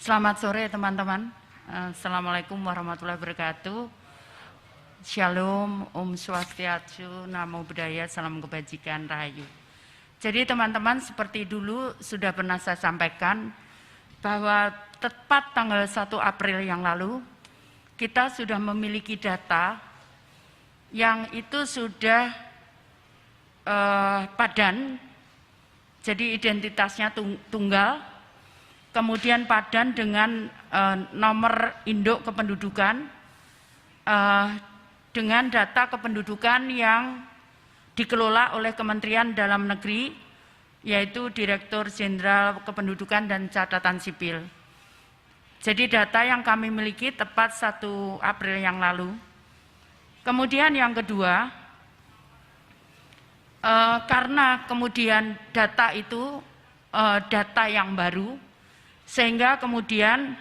Selamat sore teman-teman. Assalamualaikum warahmatullahi wabarakatuh. Shalom, Om Swastiastu, Namo Buddhaya, Salam Kebajikan, Rahayu. Jadi teman-teman, seperti dulu sudah pernah saya sampaikan bahwa tepat tanggal 1 April yang lalu kita sudah memiliki data yang itu sudah padan, jadi identitasnya tunggal. Kemudian padan dengan nomor induk kependudukan dengan data kependudukan yang dikelola oleh Kementerian Dalam Negeri, yaitu Direktur Jenderal Kependudukan dan Catatan Sipil. Jadi data yang kami miliki tepat 1 April yang lalu. Kemudian yang kedua, karena kemudian data itu data yang baru, sehingga kemudian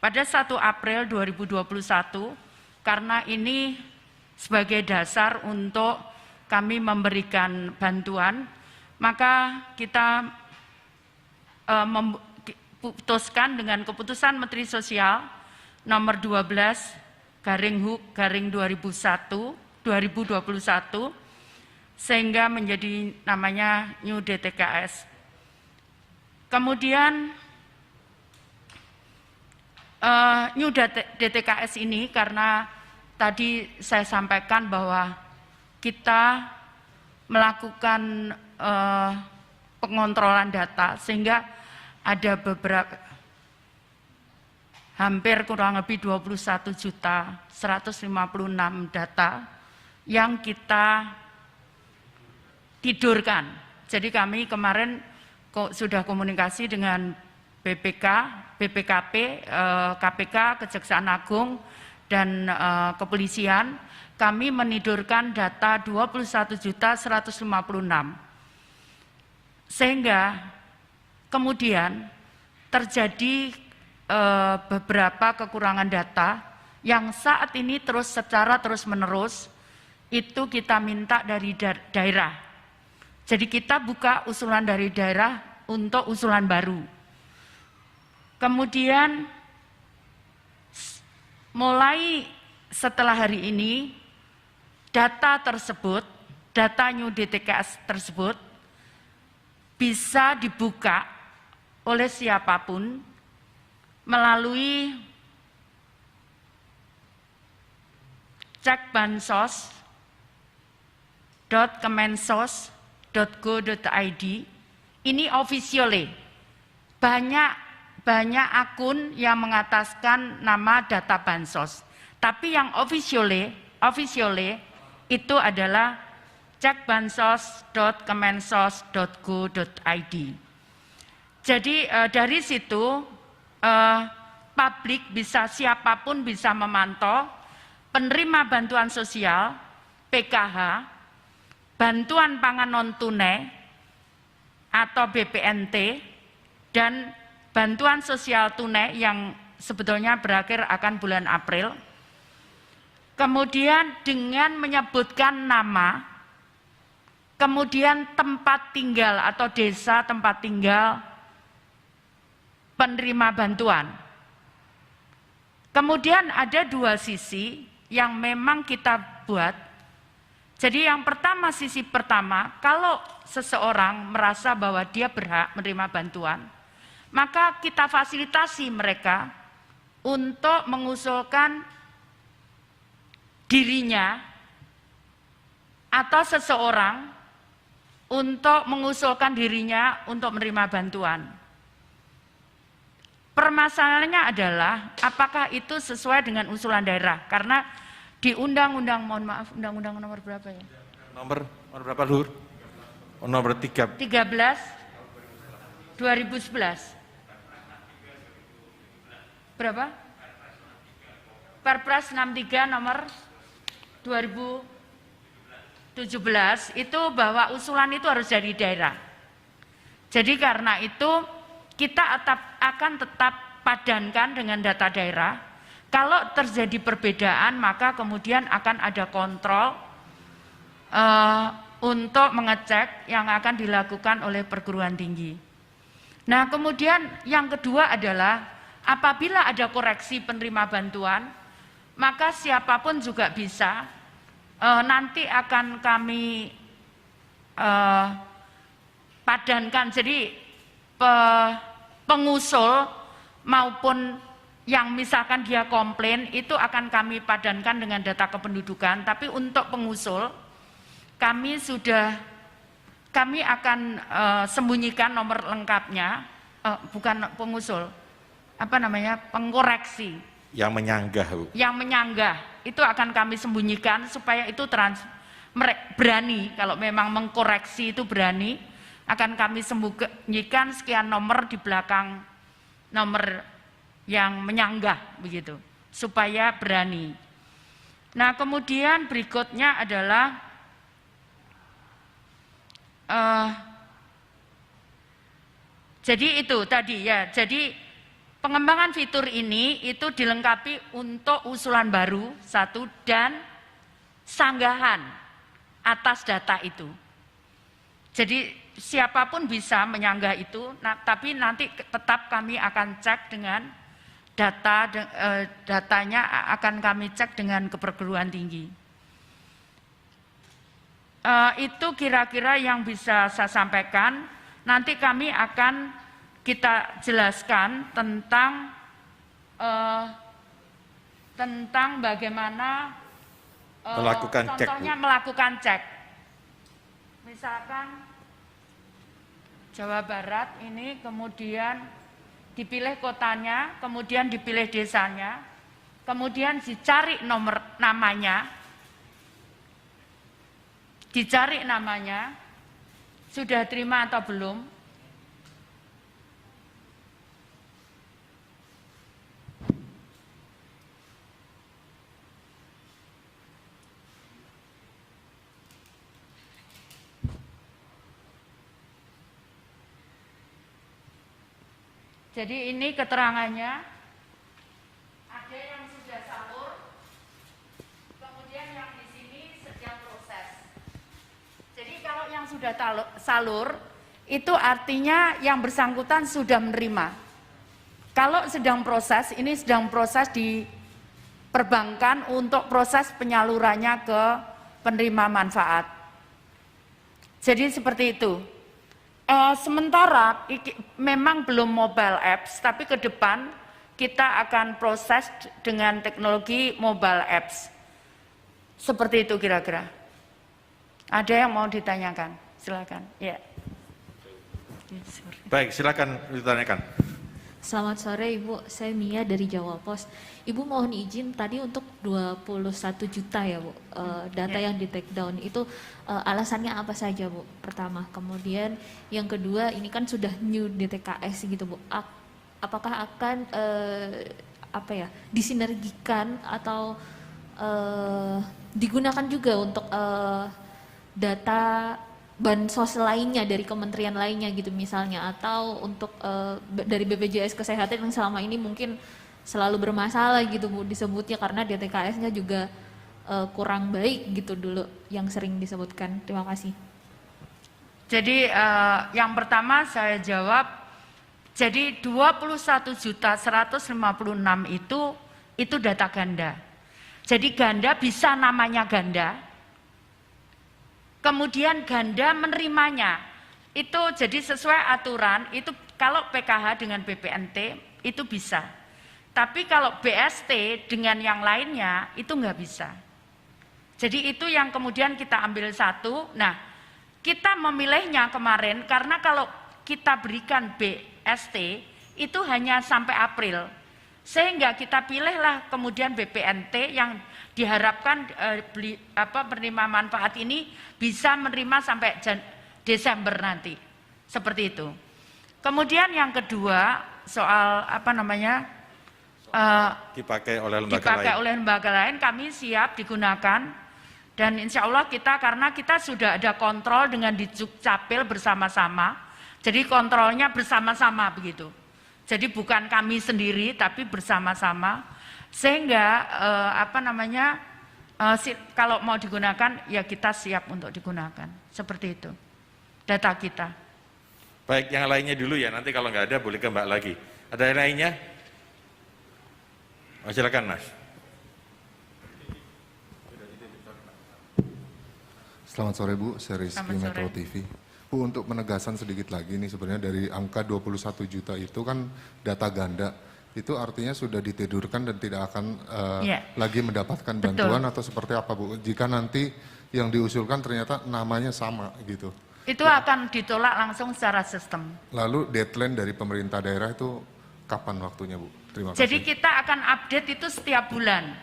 pada 1 April 2021, karena ini sebagai dasar untuk kami memberikan bantuan, maka kita memutuskan dengan keputusan Menteri Sosial nomor 12/HUK/2021, sehingga menjadi namanya New DTKS. Kemudian New DTKS ini, karena tadi saya sampaikan bahwa kita melakukan pengontrolan data, sehingga ada beberapa hampir kurang lebih 21.156 data yang kita tidurkan. Jadi kami kemarin sudah komunikasi dengan BPKP, KPK, Kejaksaan Agung, dan Kepolisian. Kami menidurkan data 21.156. Sehingga kemudian terjadi beberapa kekurangan data yang saat ini secara terus-menerus itu kita minta dari daerah. Jadi kita buka usulan dari daerah untuk usulan baru. Kemudian mulai setelah hari ini, data tersebut, data New DTKS tersebut bisa dibuka oleh siapapun melalui cekbansos.kemensos.go.id. Ini officially banyak akun yang mengataskan nama data bansos. Tapi yang officially itu adalah cekbansos.kemensos.go.id. Jadi dari situ publik bisa, siapapun bisa memantau penerima bantuan sosial, PKH, bantuan pangan non tunai atau BPNT, dan bantuan sosial tunai yang sebetulnya berakhir akan bulan April. Kemudian dengan menyebutkan nama, kemudian tempat tinggal atau desa tempat tinggal penerima bantuan. Kemudian ada dua sisi yang memang kita buat. Jadi yang pertama, sisi pertama, kalau seseorang merasa bahwa dia berhak menerima bantuan, maka kita fasilitasi mereka untuk mengusulkan dirinya atau seseorang untuk mengusulkan dirinya untuk menerima bantuan. Permasalahannya adalah apakah itu sesuai dengan usulan daerah, karena di undang-undang, mohon maaf, undang-undang nomor berapa ya? Nomor berapa, Lur? Nomor 13 2011. Berapa? Perpres 63 nomor 2017 itu bahwa usulan itu harus dari daerah. Jadi karena itu kita akan tetap padankan dengan data daerah. Kalau terjadi perbedaan, maka kemudian akan ada kontrol untuk mengecek yang akan dilakukan oleh perguruan tinggi. Nah, kemudian yang kedua adalah apabila ada koreksi penerima bantuan, maka siapapun juga bisa. Nanti akan kami padankan, jadi pengusul maupun yang misalkan dia komplain itu akan kami padankan dengan data kependudukan. Tapi untuk pengusul kami akan sembunyikan nomor lengkapnya, bukan pengusul, pengkoreksi. Yang menyanggah, Bu. Yang menyanggah itu akan kami sembunyikan supaya itu berani, kalau memang mengkoreksi itu berani, akan kami sembunyikan sekian nomor di belakang nomor yang menyanggah begitu, supaya berani. Nah, kemudian berikutnya adalah jadi itu tadi ya, jadi pengembangan fitur ini itu dilengkapi untuk usulan baru satu dan sanggahan atas data itu. Jadi siapapun bisa menyanggah itu, tapi nanti tetap kami akan cek dengan datanya akan kami cek dengan keperguruan tinggi. Itu kira-kira yang bisa saya sampaikan. Nanti kami akan kita jelaskan tentang bagaimana melakukan contohnya cek, melakukan cek. Misalkan Jawa Barat ini kemudian dipilih kotanya, kemudian dipilih desanya, kemudian dicari namanya, sudah terima atau belum. Jadi ini keterangannya, ada yang sudah salur, kemudian yang di sini sedang proses. Jadi kalau yang sudah salur, itu artinya yang bersangkutan sudah menerima. Kalau sedang proses, ini sedang proses di perbankan untuk proses penyalurannya ke penerima manfaat. Jadi seperti itu. Sementara memang belum mobile apps, tapi ke depan kita akan proses dengan teknologi mobile apps. Seperti itu kira-kira. Ada yang mau ditanyakan? Silakan. Ya. Baik, silakan ditanyakan. Selamat sore Ibu, saya Mia dari Jawa Pos. Ibu mohon izin tadi untuk 21 juta ya Bu, data yang di take down itu alasannya apa saja Bu? Pertama, kemudian yang kedua ini kan sudah new DTKS gitu Bu, apakah akan disinergikan atau digunakan juga untuk data bansos lainnya dari kementerian lainnya gitu misalnya, atau untuk dari BPJS Kesehatan yang selama ini mungkin selalu bermasalah gitu Bu disebutnya karena DTKS-nya juga kurang baik gitu dulu yang sering disebutkan. Terima kasih. Jadi yang pertama saya jawab, jadi 21.156 itu data ganda. Jadi ganda bisa namanya ganda. Kemudian ganda menerimanya, itu jadi sesuai aturan, itu kalau PKH dengan BPNT itu bisa. Tapi kalau BST dengan yang lainnya itu nggak bisa. Jadi itu yang kemudian kita ambil satu. Nah, kita memilihnya kemarin karena kalau kita berikan BST itu hanya sampai April. Sehingga kita pilihlah kemudian BPNT yang diharapkan penerima manfaat ini bisa menerima sampai Desember nanti. Seperti itu. Kemudian yang kedua soal dipakai oleh lembaga lain, kami siap digunakan. Dan insya Allah karena kita sudah ada kontrol dengan di Dukcapil bersama-sama. Jadi kontrolnya bersama-sama begitu. Jadi bukan kami sendiri tapi bersama-sama, sehingga kalau mau digunakan ya kita siap untuk digunakan, seperti itu data kita. Baik, yang lainnya dulu ya, nanti kalau nggak ada boleh ke Mbak lagi. Ada yang lainnya? Silakan Mas. Selamat sore Bu, saya Rizky Selamat sore. Metro TV. Bu, untuk penegasan sedikit lagi nih sebenarnya dari angka 21 juta itu kan data ganda. Itu artinya sudah ditidurkan dan tidak akan lagi mendapatkan bantuan atau seperti apa Bu? Jika nanti yang diusulkan ternyata namanya sama gitu. Itu akan ditolak langsung secara sistem. Lalu deadline dari pemerintah daerah itu kapan waktunya Bu? Terima kasih. Jadi kita akan update itu setiap bulan.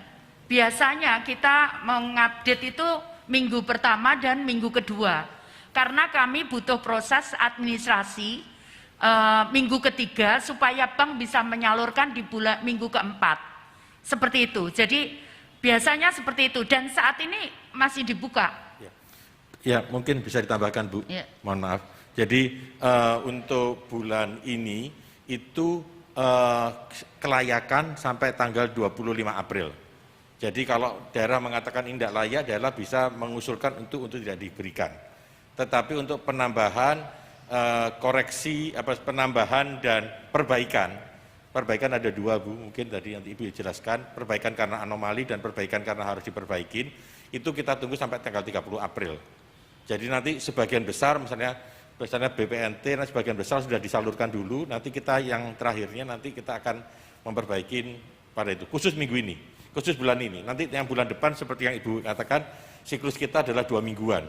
Biasanya kita mengupdate itu minggu pertama dan minggu kedua. Karena kami butuh proses administrasi minggu ketiga supaya bank bisa menyalurkan di minggu keempat. Seperti itu. Jadi biasanya seperti itu dan saat ini masih dibuka. Ya, mungkin bisa ditambahkan Bu. Ya. Mohon maaf. Jadi untuk bulan ini itu kelayakan sampai tanggal 25 April. Jadi kalau daerah mengatakan ini tidak layak, daerah bisa mengusulkan untuk tidak diberikan. Tetapi untuk penambahan, koreksi, penambahan dan perbaikan ada dua Bu, mungkin tadi nanti Ibu jelaskan, perbaikan karena anomali dan perbaikan karena harus diperbaikin, itu kita tunggu sampai tanggal 30 April. Jadi nanti sebagian besar, misalnya BPNT, sebagian besar sudah disalurkan dulu, nanti kita yang terakhirnya nanti kita akan memperbaikin pada itu, khusus minggu ini. Khusus bulan ini, nanti yang bulan depan seperti yang Ibu katakan, siklus kita adalah 2 mingguan.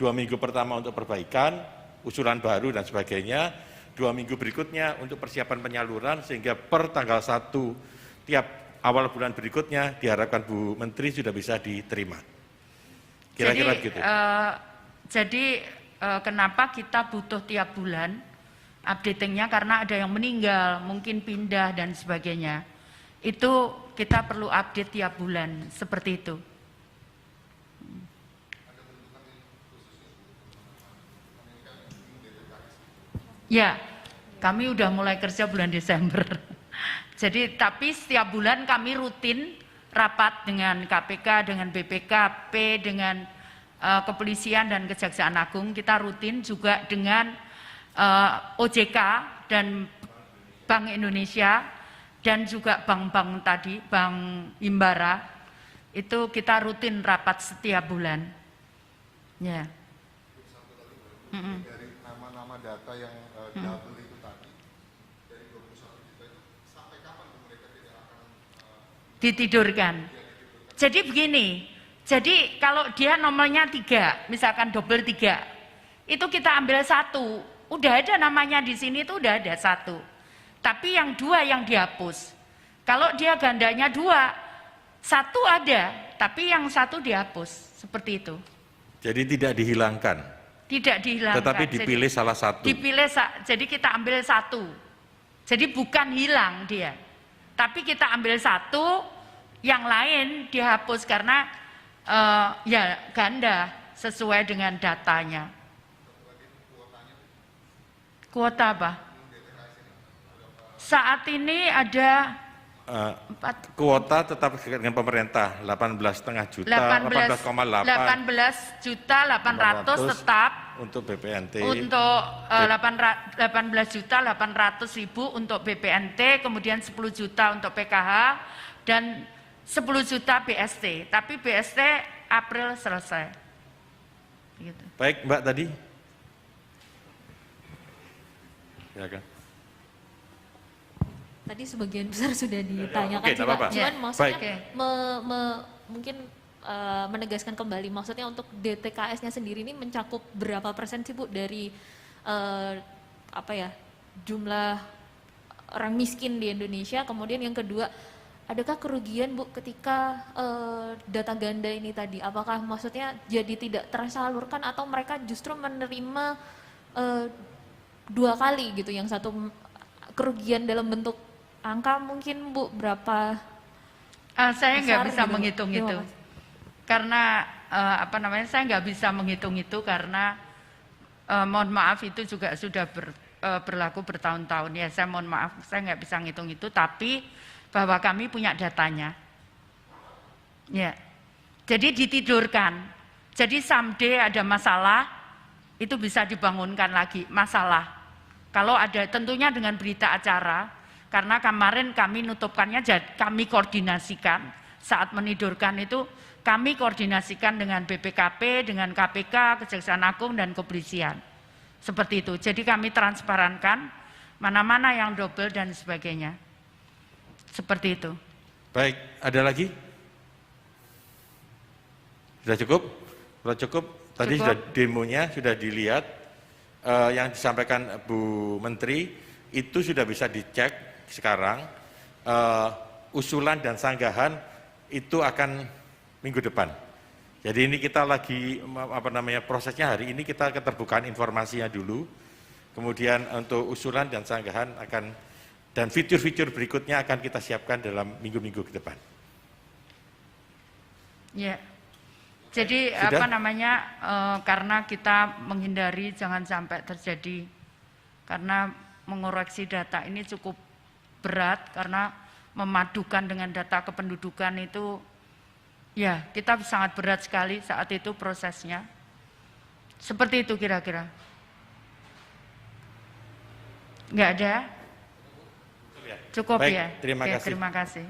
2 minggu pertama untuk perbaikan, usulan baru dan sebagainya, 2 minggu berikutnya untuk persiapan penyaluran, sehingga per tanggal 1 tiap awal bulan berikutnya diharapkan Bu Menteri sudah bisa diterima. Kira-kira begitu. Jadi kenapa kita butuh tiap bulan updatingnya, karena ada yang meninggal, mungkin pindah dan sebagainya. Itu kita perlu update tiap bulan, seperti itu. Ya, kami udah mulai kerja bulan Desember. Jadi, tapi setiap bulan kami rutin rapat dengan KPK, dengan BPKP, dengan Kepolisian dan Kejaksaan Agung. Kita rutin juga dengan OJK dan Bank Indonesia. Dan juga bank-bank tadi, Bank Himbara, itu kita rutin rapat setiap bulan. Ya. Dari nama-nama data yang double itu tadi, dari 21 juta itu sampai kapan mereka tidak akan Ditidurkan. Jadi begini, jadi kalau dia nomornya 3, misalkan double 3, itu kita ambil 1, udah ada namanya di sini itu udah ada 1. Tapi yang 2 yang dihapus. Kalau dia gandanya 2, 1 ada, tapi yang 1 dihapus. Seperti itu. Jadi tidak dihilangkan. Tidak dihilangkan. Tetapi dipilih salah satu. Jadi kita ambil 1. Jadi bukan hilang dia. Tapi kita ambil 1, yang lain dihapus karena ya ganda sesuai dengan datanya. Kuota apa? Saat ini ada kuota tetap dengan pemerintah 18,5 juta, 18 juta 800 tetap untuk BPNT, untuk 18 juta 800 ribu untuk BPNT, kemudian 10 juta untuk PKH dan 10 juta BST. Tapi BST April selesai. Gitu. Baik Mbak tadi. Silakan. Tadi sebagian besar sudah ditanyakan Oke, sih, tak Pak. apa-apa. Cuman maksudnya Baik. mungkin menegaskan kembali, maksudnya untuk DTKS-nya sendiri ini mencakup berapa persen sih Bu dari jumlah orang miskin di Indonesia? Kemudian yang kedua, adakah kerugian Bu ketika data ganda ini tadi? Apakah maksudnya jadi tidak tersalurkan atau mereka justru menerima 2 kali gitu, yang satu kerugian dalam bentuk angka mungkin Bu berapa? Saya nggak bisa gitu, menghitung itu, karena saya nggak bisa menghitung itu karena mohon maaf itu juga sudah berlaku bertahun-tahun ya. Saya mohon maaf, saya nggak bisa menghitung itu, tapi bahwa kami punya datanya. Ya, jadi ditidurkan. Jadi someday ada masalah itu bisa dibangunkan lagi masalah. Kalau ada tentunya dengan berita acara, Karena kemarin kami nutupkannya, kami koordinasikan saat menidurkan itu, kami koordinasikan dengan BPKP, dengan KPK, Kejaksaan Agung, dan Kepolisian. Seperti itu. Jadi kami transparankan mana-mana yang double dan sebagainya. Seperti itu. Baik, ada lagi? Sudah cukup? Sudah cukup? Tadi cukup. Sudah demonya, sudah dilihat. Yang disampaikan Bu Menteri, itu sudah bisa dicek sekarang. Usulan dan sanggahan itu akan minggu depan. Jadi ini kita lagi prosesnya hari ini kita keterbukaan informasinya dulu. Kemudian untuk usulan dan sanggahan dan fitur-fitur berikutnya akan kita siapkan dalam minggu-minggu ke depan. Ya. Jadi Sudah? karena kita menghindari jangan sampai terjadi, karena mengoreksi data ini cukup berat karena memadukan dengan data kependudukan itu ya kita sangat berat sekali saat itu prosesnya. Seperti itu kira-kira. Enggak ada? Cukup Baik, ya? terima kasih. Terima kasih.